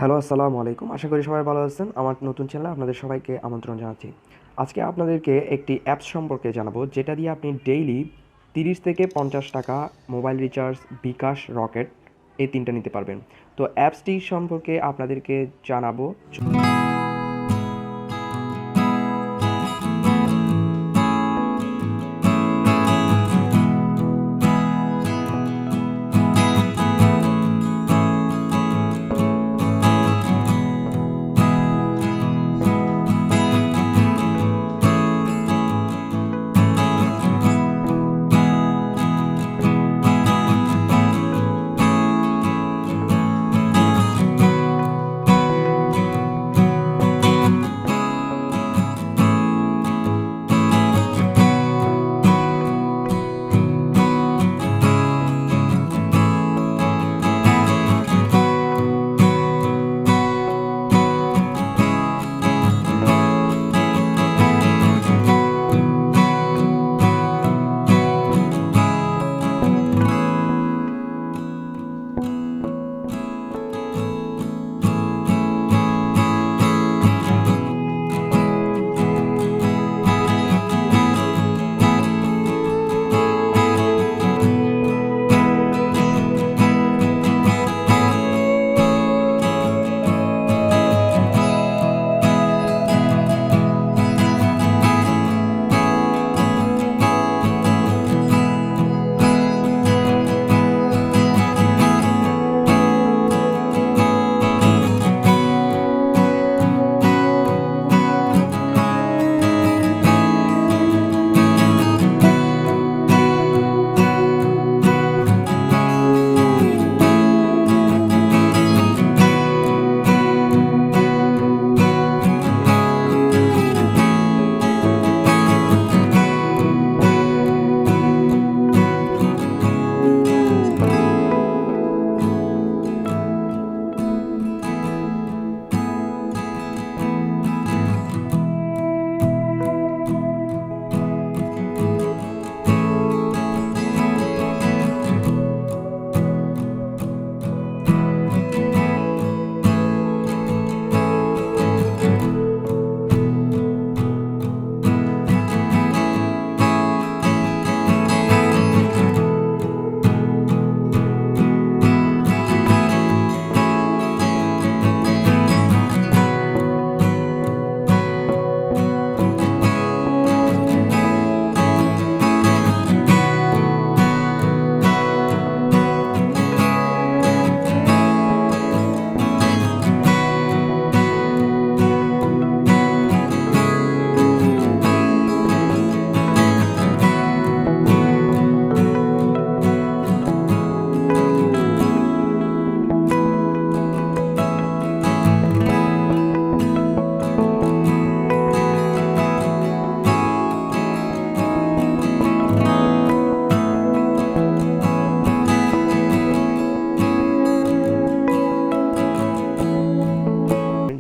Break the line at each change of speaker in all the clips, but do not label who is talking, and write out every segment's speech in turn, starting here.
Hello, আসসালামু আলাইকুম। আশা করি সবাই ভালো আছেন। আমার নতুন চ্যানেলে আপনাদের সবাইকে আমন্ত্রণ জানাচ্ছি। আজকে আপনাদেরকে একটি অ্যাপস সম্পর্কে জানাবো, যেটা দিয়ে আপনি ডেইলি ৩০ থেকে ৳৫০ মোবাইল রিচার্জ, বিকাশ, রকেট এই ৩টা নিতে পারবেন। তো অ্যাপসটি সম্পর্কে আপনাদেরকে জানাবো।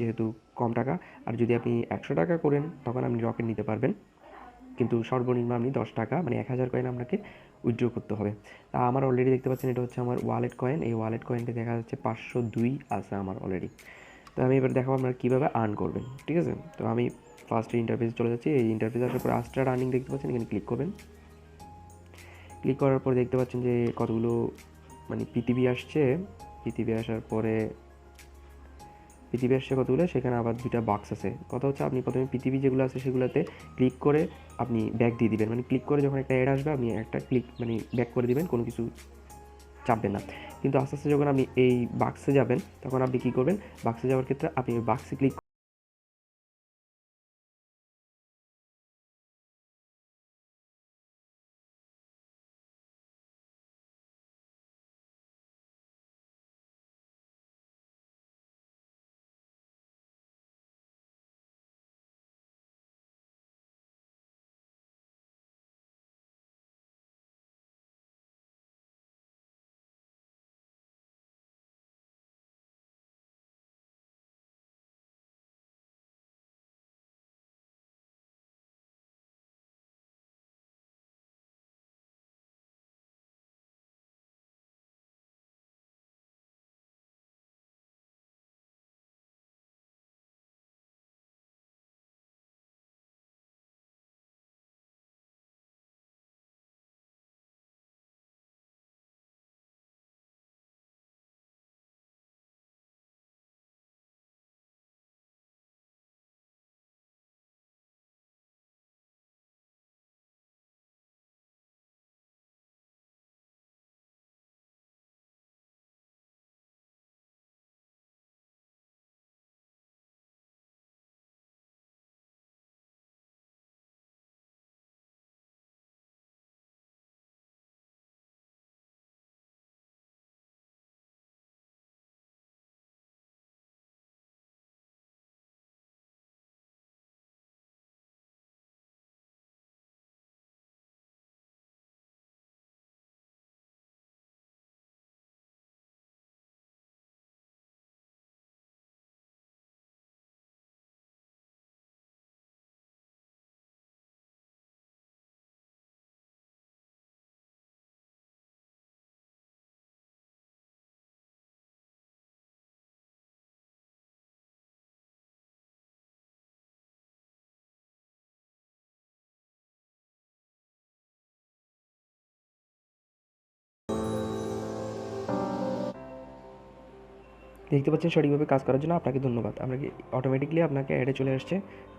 যেহেতু কম টাকা, আর যদি আপনি ৳১০০ করেন তখন আপনি রকেট নিতে পারবেন, কিন্তু সর্বনিম্ন আপনি ৳১০ মানে ১,০০০ কয়েন আপনাকে উইথড্র করতে হবে। তা আমার অলরেডি দেখতে পাচ্ছেন এটা হচ্ছে আমার ওয়ালেট কয়েন। এই ওয়ালেট কয়েনটি দেখা যাচ্ছে ৫০২ আছে আমার অলরেডি। তো আমি এবার দেখাবো আপনারা কীভাবে আর্ন করবেন, ঠিক আছে? তো আমি ফার্স্টে ইন্টারফেসে চলে যাচ্ছি। এই ইন্টারফেসে আসার পর স্টার্ট আর্নিং দেখতে পাচ্ছেন, এখানে ক্লিক করবেন। ক্লিক করার পর দেখতে পাচ্ছেন যে কতগুলো পৃথিবী আসছে। পৃথিবী আসার পরে পৃথিবী আসছে কতগুলো, সেখানে আবার 2টা বাক্স আছে। কথা হচ্ছে আপনি প্রথমে পৃথিবী যেগুলো আছে সেগুলোতে ক্লিক করে আপনি ব্যাক দিয়ে দিবেন। ক্লিক করে যখন একটা অ্যাড আসবে আপনি একটা ক্লিক ব্যাক করে দিবেন, কোনো কিছু চাপবেন না। কিন্তু আস্তে আস্তে যখন আপনি এই বাক্সে যাবেন তখন আপনি কী করবেন, বাক্সে যাওয়ার ক্ষেত্রে আপনি ওই বাক্সে ক্লিক দেখতে পাচ্ছেন সঠিকভাবে কাজ করার জন্য আপনাকে ধন্যবাদ। আপনাকে অটোমেটিকলি আপনাকে অ্যাডে চলে আসছে,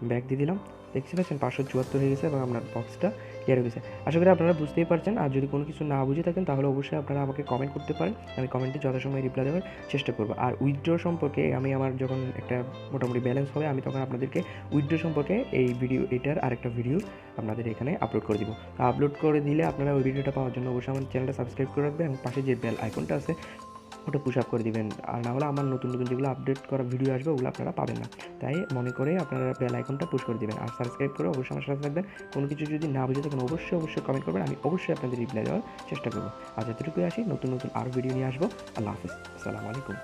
ব্যাক দিয়ে দিলাম, দেখতে পাচ্ছেন 574 হয়ে গেছে এবং আপনার বক্সটা ক্লিয়ার হয়ে গেছে। আশা করি আপনারা বুঝতেই পারছেন। আর যদি কোনো কিছু না বুঝে থাকেন তাহলে অবশ্যই আপনারা আমাকে কমেন্ট করতে পারেন, আমি কমেন্টে যথাসময়ে রিপ্লাই দেওয়ার চেষ্টা করব। আর উইথড্র সম্পর্কে আমি আমার যখন একটা মোটামুটি ব্যালেন্স হবে আমি তখন আপনাদেরকে উইথড্র সম্পর্কে এই ভিডিও এটার আরেকটা ভিডিও আপনাদের এখানে আপলোড করে দিব। আপলোড করে দিলে আপনারা ওই ভিডিওটা পাওয়ার জন্য অবশ্যই আমার চ্যানেলটা সাবস্ক্রাইব করে রাখবেন এবং পাশে যে বেল আইকনটা আছে ওটা পুশ আপ করে দিবেন। আর না হলে আমার নতুন নতুন যেগুলো আপডেট করা ভিডিও আসবে ওগুলো আপনারা পাবেন না। তাই মনে করে আপনারা বেল আইকনটা পুশ করে দিবেন আর সাবস্ক্রাইব করে অবশ্যই আমার সাথে থাকবেন। কোনো কিছু যদি না বুঝে থাকেন অবশ্যই কমেন্ট করবেন, আমি অবশ্যই আপনাদের রিপ্লাই দেওয়ার চেষ্টা করবো। আজ এতটুকুই আসি, নতুন আরও ভিডিও নিয়ে আসবো। আল্লাহ হাফিজ, আসসালামু আলাইকুম।